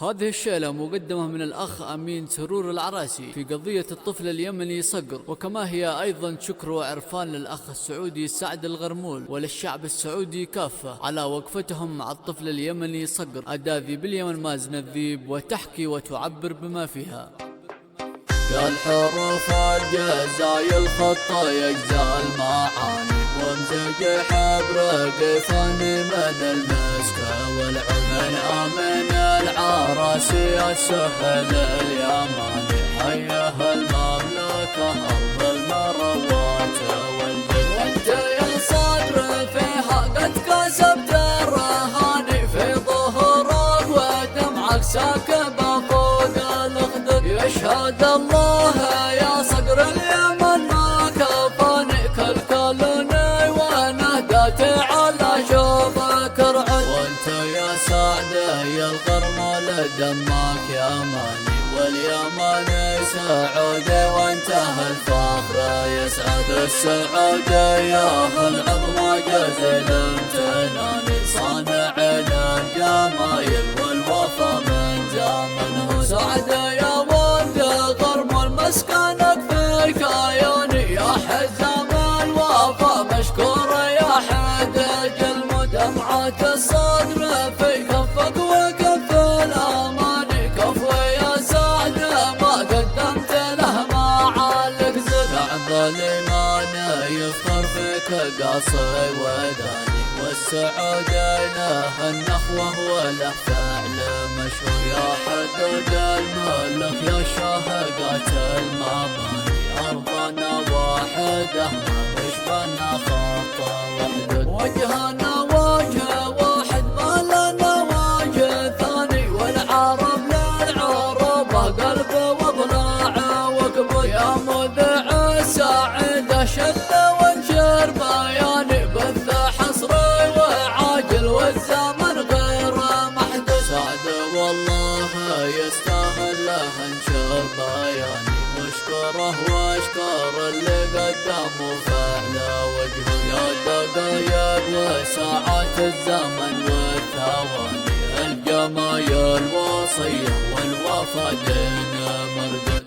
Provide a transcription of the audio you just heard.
هذه الشيلة مقدمة من الأخ أمين سرور العراسي في قضية الطفل اليمني صقر، وكما هي أيضا شكر وعرفان للأخ السعودي سعد الغرمول وللشعب السعودي كافة على وقفتهم مع الطفل اليمني صقر. أداذي باليمن مازن الذيب وتحكي وتعبر بما فيها. كالحروف الجزاي الخط يجزى المعاني وامزج حبر قفاني من المسك والعمن من العراسي السهل اليماني حيه المملكة أرض المروات والجد. وانت يا صقر فيها قد كسبت الرهاني في ظهرك ودمعك ساكب فوق الخدود. يشهد الله يا صقر اليمن ما كفاني كالكلني ونهدت على شوفك رعد. وانت يا سعد يا الغرمول دمك يماني واليمن سعودي وانتهى الفخر يسعد السعودي يا العظمى جزيل امتناني صانع الجمايل والوفا من زمنه. سعد يا ولد غرمول مسكنك في كياني يا حزام الوفا مشكور يا حدج المدمعة الصدر في كفك وكف الأماني. كفو يا سعد ما قدمت له ما عليك زد. بعض الإيمان يفخر فيك قاصي وداني والسعودي له النخوة وله فعل مشهور يا حدود الملك يا شهقات المباني أرضنا واحدة ما يشبهنا خط وحدود. وجهنا وجه واحد ما لنا وجه ثاني والعرب للعرب قلب وضلع وكبد. يا مذيع السعيدة شل وانشر بياني بث حصري وعاجل والزمن غير محدود. سعد والله يستاهل له انشر بياني واشكره واشكر اللي قدمه فعل وجهه. يا دقايق وساعات الزمن والثواني الجمايل وصية والوفا دين مردود.